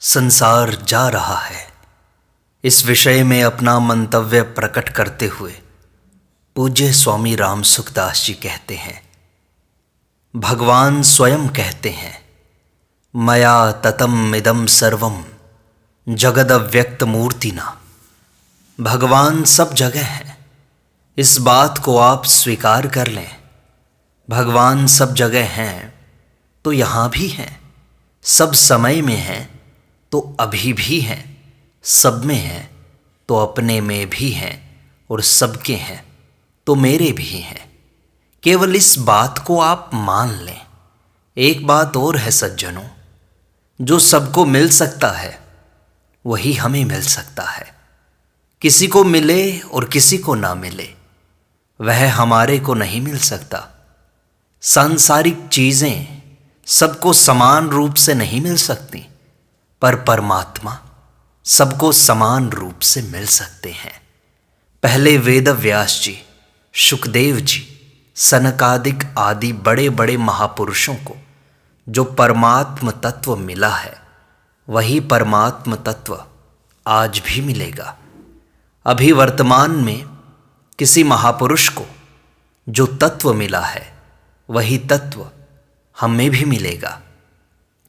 संसार जा रहा है। इस विषय में अपना मंतव्य प्रकट करते हुए पूज्य स्वामी राम सुखदास जी कहते हैं, भगवान स्वयं कहते हैं, मया ततम इदम सर्वम जगदव्यक्त मूर्तिना। भगवान सब जगह हैं, इस बात को आप स्वीकार कर लें। भगवान सब जगह हैं तो यहाँ भी हैं, सब समय में हैं तो अभी भी हैं, सब में हैं तो अपने में भी हैं और सबके हैं तो मेरे भी हैं। केवल इस बात को आप मान लें। एक बात और है सज्जनों, जो सबको मिल सकता है वही हमें मिल सकता है। किसी को मिले और किसी को ना मिले, वह हमारे को नहीं मिल सकता। सांसारिक चीज़ें सबको समान रूप से नहीं मिल सकती, पर परमात्मा सबको समान रूप से मिल सकते हैं। पहले वेद व्यास जी, शुकदेव जी, सनकादिक आदि बड़े बड़े महापुरुषों को जो परमात्म तत्व मिला है, वही परमात्म तत्व आज भी मिलेगा। अभी वर्तमान में किसी महापुरुष को जो तत्व मिला है, वही तत्व हमें भी मिलेगा।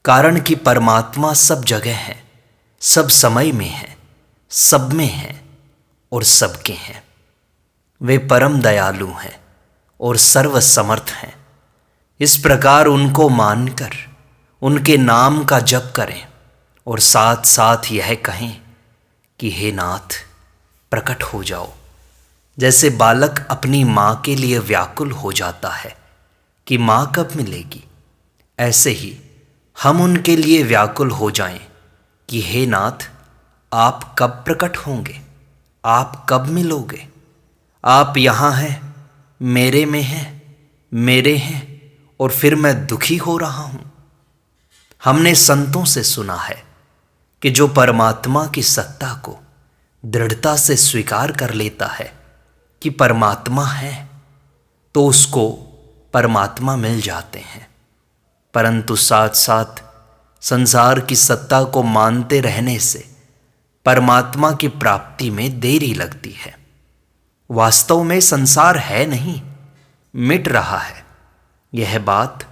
कारण कि परमात्मा सब जगह है, सब समय में है, सब में है और सबके हैं। वे परम दयालु हैं और सर्वसमर्थ हैं। इस प्रकार उनको मानकर उनके नाम का जप करें और साथ साथ यह कहें कि हे नाथ, प्रकट हो जाओ। जैसे बालक अपनी माँ के लिए व्याकुल हो जाता है कि माँ कब मिलेगी, ऐसे ही हम उनके लिए व्याकुल हो जाएं कि हे नाथ, आप कब प्रकट होंगे, आप कब मिलोगे। आप यहाँ हैं, मेरे में हैं, मेरे हैं और फिर मैं दुखी हो रहा हूँ। हमने संतों से सुना है कि जो परमात्मा की सत्ता को दृढ़ता से स्वीकार कर लेता है कि परमात्मा है, तो उसको परमात्मा मिल जाते हैं। परंतु साथ साथ संसार की सत्ता को मानते रहने से परमात्मा की प्राप्ति में देरी लगती है। वास्तव में संसार है नहीं, मिट रहा है। यह बात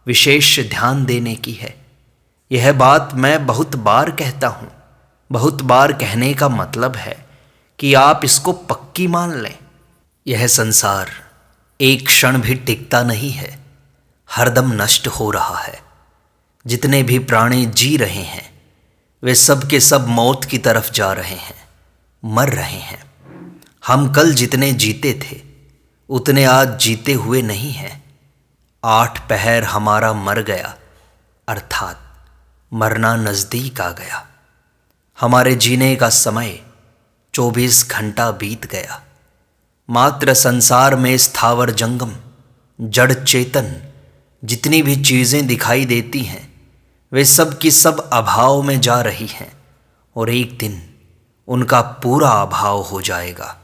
विशेष ध्यान देने की है। यह बात मैं बहुत बार कहता हूँ। बहुत बार कहने का मतलब है कि आप इसको पक्की मान लें। यह संसार एक क्षण भी टिकता नहीं है, हरदम नष्ट हो रहा है। जितने भी प्राणी जी रहे हैं, वे सब के सब मौत की तरफ जा रहे हैं, मर रहे हैं। हम कल जितने जीते थे, उतने आज जीते हुए नहीं हैं। 8 पहर हमारा मर गया, अर्थात मरना नज़दीक आ गया। हमारे जीने का समय 24 घंटा बीत गया। मात्र संसार में स्थावर जंगम, जड़ चेतन जितनी भी चीज़ें दिखाई देती हैं, वे सब की सब अभाव में जा रही हैं और एक दिन उनका पूरा अभाव हो जाएगा।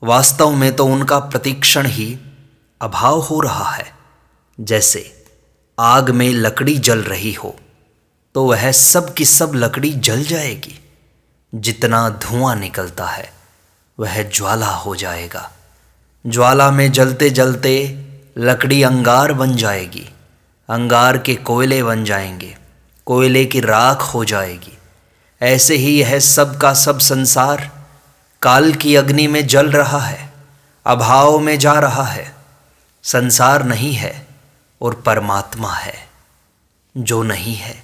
वास्तव में तो उनका प्रतिक्षण ही अभाव हो रहा है। जैसे आग में लकड़ी जल रही हो तो वह सब की सब लकड़ी जल जाएगी। जितना धुआं निकलता है वह ज्वाला हो जाएगा। ज्वाला में जलते जलते लकड़ी अंगार बन जाएगी, अंगार के कोयले बन जाएंगे, कोयले की राख हो जाएगी। ऐसे ही यह सब का सब संसार काल की अग्नि में जल रहा है, अभाव में जा रहा है। संसार नहीं है और परमात्मा है। जो नहीं है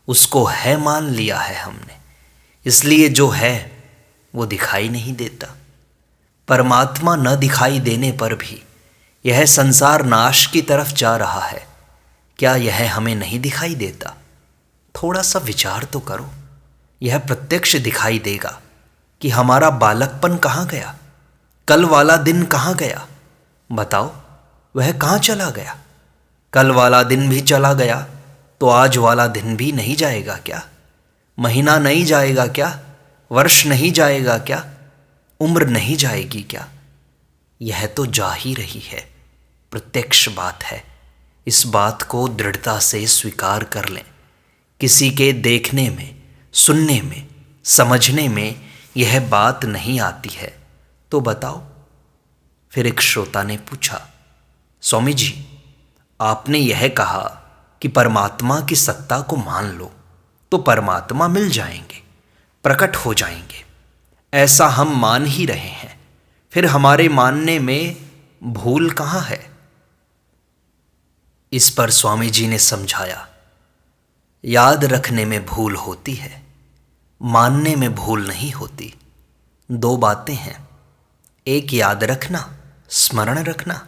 उसको है मान लिया है हमने, इसलिए जो है वो दिखाई नहीं देता। परमात्मा न दिखाई देने पर भी यह संसार नाश की तरफ जा रहा है। क्या यह हमें नहीं दिखाई देता? थोड़ा सा विचार तो करो। यह प्रत्यक्ष दिखाई देगा कि हमारा बालकपन कहाँ गया, कल वाला दिन कहाँ गया। बताओ, वह कहाँ चला गया? कल वाला दिन भी चला गया तो आज वाला दिन भी नहीं जाएगा क्या? महीना नहीं जाएगा क्या? वर्ष नहीं जाएगा क्या? उम्र नहीं जाएगी क्या? यह तो जा ही रही है, प्रत्यक्ष बात है। इस बात को दृढ़ता से स्वीकार कर लें। किसी के देखने में सुनने में, समझने में यह बात नहीं आती है तो बताओ। फिर एक श्रोता ने पूछा, स्वामी जी, आपने यह कहा कि परमात्मा की सत्ता को मान लो तो परमात्मा मिल जाएंगे, प्रकट हो जाएंगे। ऐसा हम मान ही रहे हैं, फिर हमारे मानने में भूल कहाँ है? इस पर स्वामी जी ने समझाया, याद रखने में भूल होती है, मानने में भूल नहीं होती। दो बातें हैं, एक याद रखना, स्मरण रखना,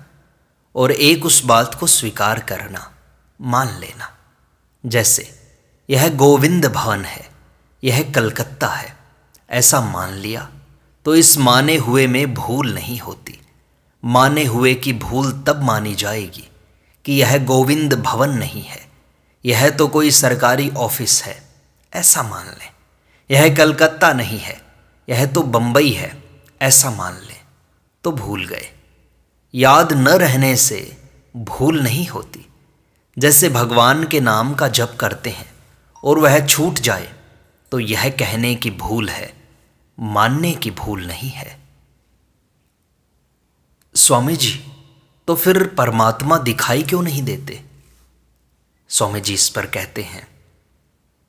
और एक उस बात को स्वीकार करना, मान लेना। जैसे यह गोविंद भवन है, यह कलकत्ता है, ऐसा मान लिया तो इस माने हुए में भूल नहीं होती। माने हुए की भूल तब मानी जाएगी कि यह गोविंद भवन नहीं है, यह तो कोई सरकारी ऑफिस है, ऐसा मान लें। यह कलकत्ता नहीं है, यह तो बंबई है, ऐसा मान लें तो भूल गए। याद न रहने से भूल नहीं होती। जैसे भगवान के नाम का जप करते हैं और वह छूट जाए तो यह कहने की भूल है, मानने की भूल नहीं है। स्वामी जी, तो फिर परमात्मा दिखाई क्यों नहीं देते? स्वामी जी इस पर कहते हैं,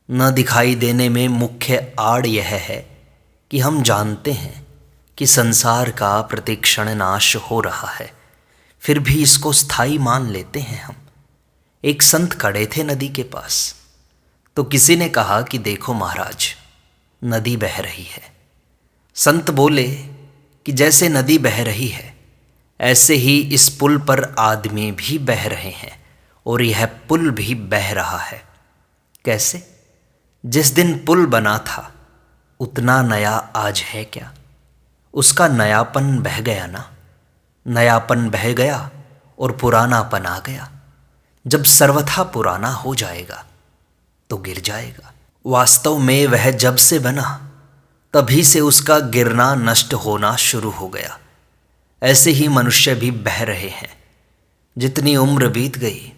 न दिखाई देने में मुख्य आड़ यह है कि हम जानते हैं कि संसार का प्रतिक्षण नाश हो रहा है, फिर भी इसको स्थायी मान लेते हैं हम। एक संत खड़े थे नदी के पास, तो किसी ने कहा कि देखो महाराज, नदी बह रही है। संत बोले कि जैसे नदी बह रही है ऐसे ही इस पुल पर आदमी भी बह रहे हैं और यह पुल भी बह रहा है। कैसे? जिस दिन पुल बना था उतना नया आज है क्या? उसका नयापन बह गया ना। नयापन बह गया और पुरानापन आ गया। जब सर्वथा पुराना हो जाएगा तो गिर जाएगा। वास्तव में वह जब से बना तभी से उसका गिरना, नष्ट होना शुरू हो गया। ऐसे ही मनुष्य भी बह रहे हैं। जितनी उम्र बीत गई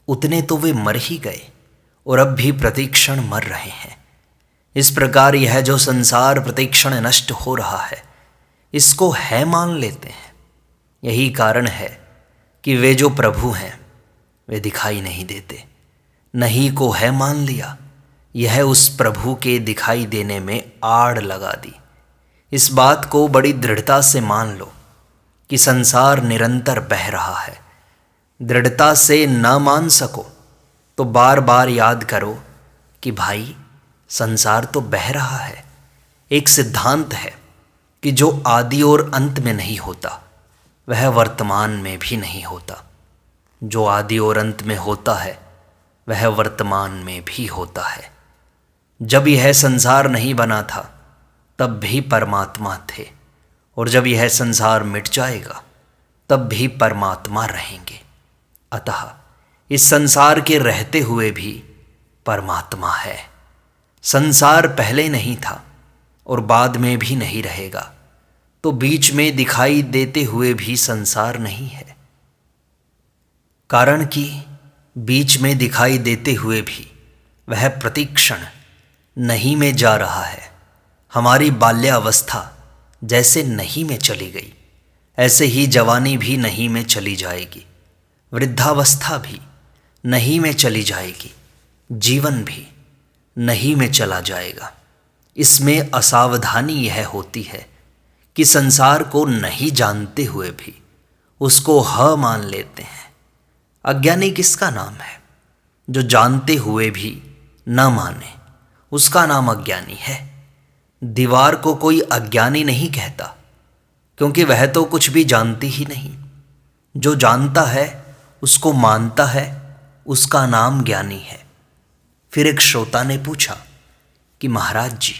उतने तो वे मर ही गए और अब भी प्रतिक्षण मर रहे हैं। इस प्रकार यह जो संसार प्रतिक्षण नष्ट हो रहा है, इसको है मान लेते हैं। यही कारण है कि वे जो प्रभु हैं वे दिखाई नहीं देते। नहीं को है मान लिया, यह उस प्रभु के दिखाई देने में आड़ लगा दी। इस बात को बड़ी दृढ़ता से मान लो कि संसार निरंतर बह रहा है। दृढ़ता से न मान सको तो बार बार याद करो कि भाई, संसार तो बह रहा है। एक सिद्धांत है कि जो आदि और अंत में नहीं होता वह वर्तमान में भी नहीं होता। जो आदि और अंत में होता है वह वर्तमान में भी होता है। जब यह संसार नहीं बना था तब भी परमात्मा थे, और जब यह संसार मिट जाएगा तब भी परमात्मा रहेंगे। अतः इस संसार के रहते हुए भी परमात्मा है। संसार पहले नहीं था और बाद में भी नहीं रहेगा, तो बीच में दिखाई देते हुए भी संसार नहीं है। कारण कि बीच में दिखाई देते हुए भी वह प्रतिक्षण नहीं में जा रहा है। हमारी बाल्यावस्था जैसे नहीं में चली गई, ऐसे ही जवानी भी नहीं में चली जाएगी, वृद्धावस्था भी नहीं में चली जाएगी, जीवन भी नहीं में चला जाएगा। इसमें असावधानी यह होती है कि संसार को नहीं जानते हुए भी उसको ह मान लेते हैं। अज्ञानी किसका नाम है? जो जानते हुए भी न माने, उसका नाम अज्ञानी है। दीवार को कोई अज्ञानी नहीं कहता, क्योंकि वह तो कुछ भी जानती ही नहीं। जो जानता है, उसको मानता है, उसका नाम ज्ञानी है। फिर एक श्रोता ने पूछा कि महाराज जी,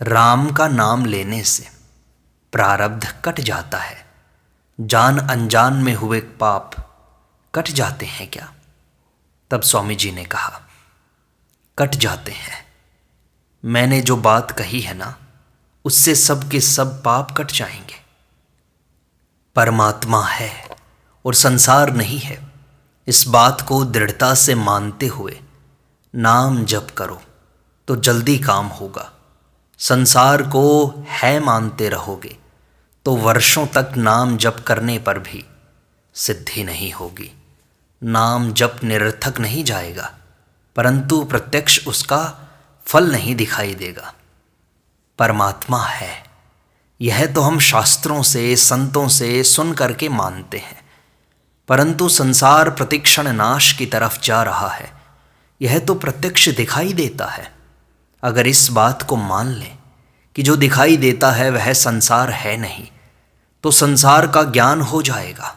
राम का नाम लेने से प्रारब्ध कट जाता है, जान अनजान में हुए पाप कट जाते हैं क्या? तब स्वामी जी ने कहा, कट जाते हैं। मैंने जो बात कही है ना, उससे सब के सब पाप कट जाएंगे। परमात्मा है और संसार नहीं है, इस बात को दृढ़ता से मानते हुए नाम जप करो तो जल्दी काम होगा। संसार को है मानते रहोगे तो वर्षों तक नाम जप करने पर भी सिद्धि नहीं होगी। नाम जप निरर्थक नहीं जाएगा, परंतु प्रत्यक्ष उसका फल नहीं दिखाई देगा। परमात्मा है, यह तो हम शास्त्रों से, संतों से सुन करके मानते हैं, परंतु संसार प्रतिक्षण नाश की तरफ जा रहा है, यह तो प्रत्यक्ष दिखाई देता है। अगर इस बात को मान लें कि जो दिखाई देता है वह संसार है नहीं, तो संसार का ज्ञान हो जाएगा।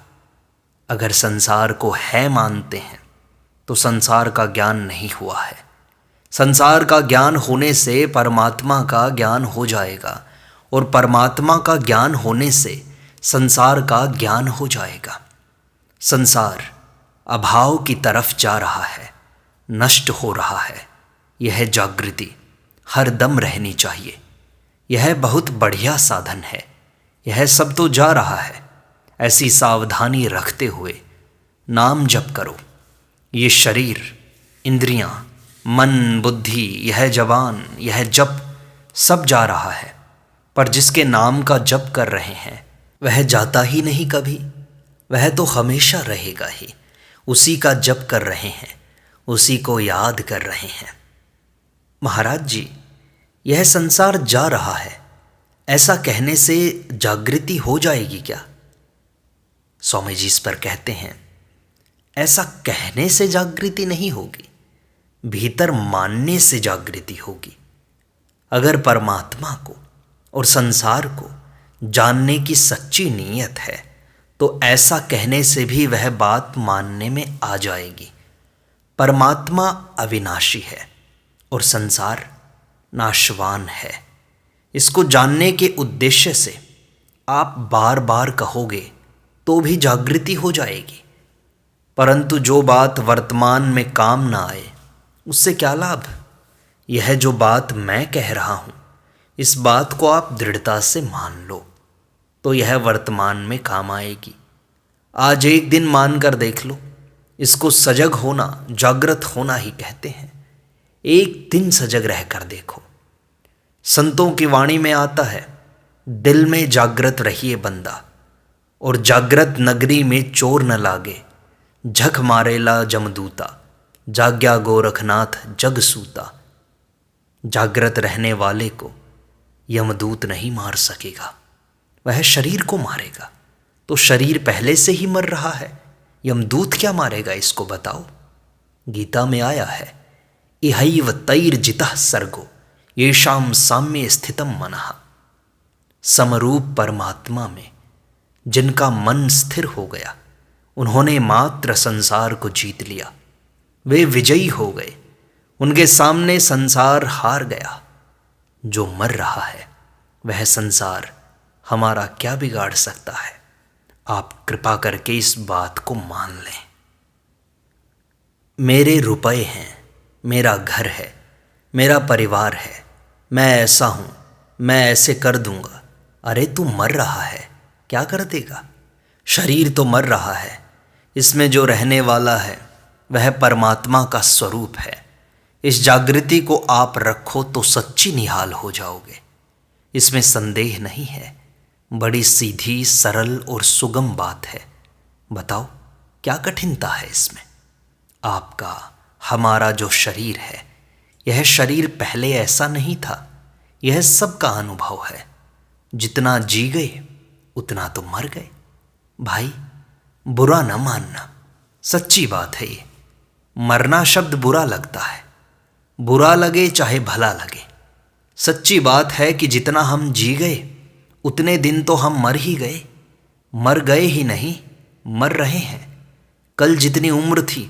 अगर संसार को है मानते हैं तो संसार का ज्ञान नहीं हुआ है। संसार का ज्ञान होने से परमात्मा का ज्ञान हो जाएगा, और परमात्मा का ज्ञान होने से संसार का ज्ञान हो जाएगा। संसार अभाव की तरफ जा रहा है, नष्ट हो रहा है। यह जागृति हर दम रहनी चाहिए। यह बहुत बढ़िया साधन है। यह सब तो जा रहा है, ऐसी सावधानी रखते हुए नाम जप करो। ये शरीर, इंद्रियां, मन, बुद्धि, यह जबान, यह जप सब जा रहा है, पर जिसके नाम का जप कर रहे हैं वह जाता ही नहीं कभी। वह तो हमेशा रहेगा ही। उसी का जप कर रहे हैं, उसी को याद कर रहे हैं। महाराज जी, यह संसार जा रहा है, ऐसा कहने से जागृति हो जाएगी क्या? स्वामी जी इस पर कहते हैं, ऐसा कहने से जागृति नहीं होगी, भीतर मानने से जागृति होगी। अगर परमात्मा को और संसार को जानने की सच्ची नीयत है तो ऐसा कहने से भी वह बात मानने में आ जाएगी। परमात्मा अविनाशी है और संसार नाशवान है। इसको जानने के उद्देश्य से आप बार बार कहोगे तो भी जागृति हो जाएगी, परंतु जो बात वर्तमान में काम ना आए उससे क्या लाभ? यह जो बात मैं कह रहा हूँ, इस बात को आप दृढ़ता से मान लो तो यह वर्तमान में काम आएगी। आज एक दिन मान कर देख लो। इसको सजग होना, जागृत होना ही कहते हैं। एक दिन सजग रह कर देखो। संतों की वाणी में आता है, दिल में जागृत रहिए बंदा, और जागृत नगरी में चोर न लागे। झक मारेला जमदूता, जाग्या गोरखनाथ जग सूता। जागृत रहने वाले को यमदूत नहीं मार सकेगा, वह शरीर को मारेगा। तो शरीर पहले से ही मर रहा है, यमदूत क्या मारेगा इसको बताओ। गीता में आया है, इहैव तैर्जितः सर्गो येषां साम्ये स्थितम मनः। समरूप परमात्मा में जिनका मन स्थिर हो गया, उन्होंने मात्र संसार को जीत लिया। वे विजयी हो गए, उनके सामने संसार हार गया। जो मर रहा है वह संसार हमारा क्या बिगाड़ सकता है? आप कृपा करके इस बात को मान लें। मेरे रुपए हैं, मेरा घर है, मेरा परिवार है, मैं ऐसा हूँ, मैं ऐसे कर दूंगा। अरे तू मर रहा है, क्या कर देगा? शरीर तो मर रहा है, इसमें जो रहने वाला है वह परमात्मा का स्वरूप है। इस जागृति को आप रखो तो सच्ची निहाल हो जाओगे, इसमें संदेह नहीं है। बड़ी सीधी, सरल और सुगम बात है। बताओ क्या कठिनता है इसमें? आपका, हमारा जो शरीर है, यह शरीर पहले ऐसा नहीं था। यह सबका अनुभव है। जितना जी गए उतना तो मर गए। भाई बुरा न मानना, सच्ची बात है ये। मरना शब्द बुरा लगता है, बुरा लगे चाहे भला लगे। सच्ची बात है कि जितना हम जी गए उतने दिन तो हम मर ही गए। मर गए ही नहीं, मर रहे हैं। कल जितनी उम्र थी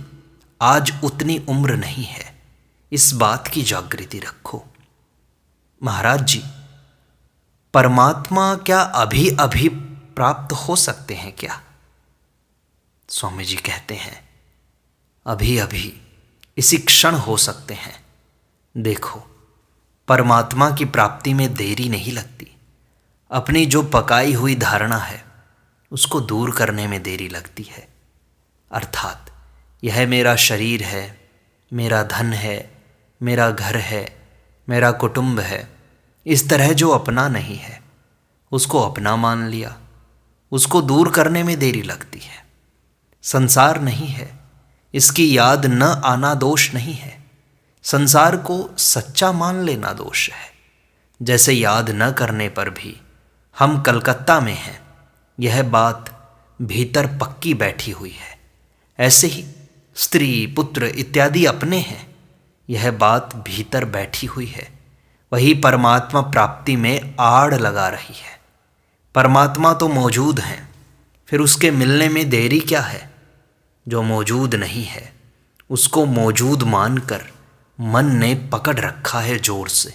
आज उतनी उम्र नहीं है। इस बात की जागृति रखो। महाराज जी, परमात्मा क्या अभी अभी प्राप्त हो सकते हैं क्या? स्वामी जी कहते हैं, अभी अभी, इसी क्षण हो सकते हैं। देखो, परमात्मा की प्राप्ति में देरी नहीं लगती। अपनी जो पकाई हुई धारणा है उसको दूर करने में देरी लगती है। अर्थात यह मेरा शरीर है, मेरा धन है, मेरा घर है, मेरा कुटुंब है, इस तरह जो अपना नहीं है उसको अपना मान लिया, उसको दूर करने में देरी लगती है। संसार नहीं है, इसकी याद न आना दोष नहीं है, संसार को सच्चा मान लेना दोष है। जैसे याद न करने पर भी हम कलकत्ता में हैं, यह बात भीतर पक्की बैठी हुई है, ऐसे ही स्त्री पुत्र इत्यादि अपने हैं, यह बात भीतर बैठी हुई है। वही परमात्मा प्राप्ति में आड़ लगा रही है। परमात्मा तो मौजूद हैं, फिर उसके मिलने में देरी क्या है? जो मौजूद नहीं है उसको मौजूद मानकर मन ने पकड़ रखा है जोर से,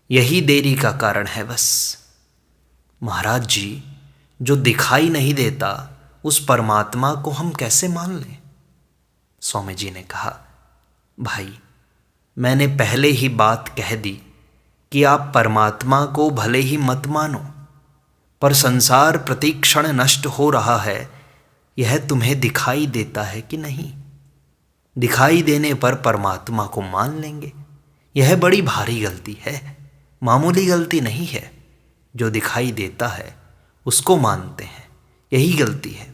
यही देरी का कारण है बस। महाराज जी, जो दिखाई नहीं देता उस परमात्मा को हम कैसे मान लें? स्वामी जी ने कहा, भाई मैंने पहले ही बात कह दी कि आप परमात्मा को भले ही मत मानो, पर संसार प्रतिक्षण नष्ट हो रहा है, यह तुम्हें दिखाई देता है कि नहीं? दिखाई देने पर परमात्मा को मान लेंगे, यह बड़ी भारी गलती है, मामूली गलती नहीं है। जो दिखाई देता है उसको मानते हैं, यही गलती है।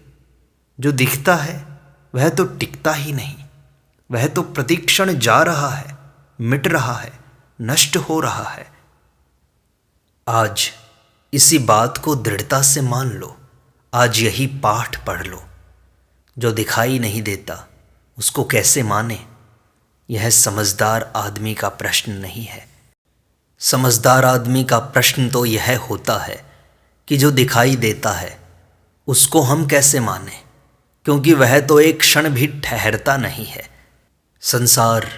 जो दिखता है वह तो टिकता ही नहीं, वह तो प्रतिक्षण जा रहा है, मिट रहा है, नष्ट हो रहा है। आज इसी बात को दृढ़ता से मान लो, आज यही पाठ पढ़ लो। जो दिखाई नहीं देता उसको कैसे माने? यह समझदार आदमी का प्रश्न नहीं है। समझदार आदमी का प्रश्न तो यह होता है कि जो दिखाई देता है उसको हम कैसे माने, क्योंकि वह तो एक क्षण भी ठहरता नहीं है। संसार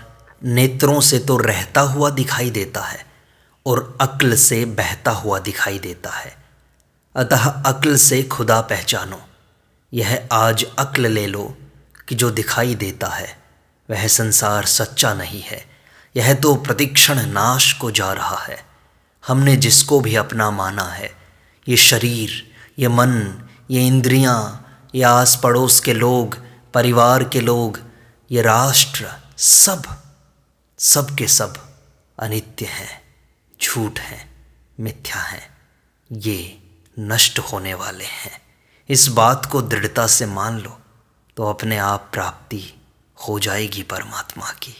नेत्रों से तो रहता हुआ दिखाई देता है और अक्ल से बहता हुआ दिखाई देता है। अतः अक्ल से खुदा पहचानो। यह आज अक्ल ले लो कि जो दिखाई देता है वह संसार सच्चा नहीं है, यह तो प्रतिक्षण नाश को जा रहा है। हमने जिसको भी अपना माना है, ये शरीर, ये मन, ये इंद्रियां, ये आस पड़ोस के लोग, परिवार के लोग, ये राष्ट्र, सब के सब अनित्य हैं, झूठ हैं, मिथ्या हैं, ये नष्ट होने वाले हैं। इस बात को दृढ़ता से मान लो तो अपने आप प्राप्ति हो जाएगी परमात्मा की।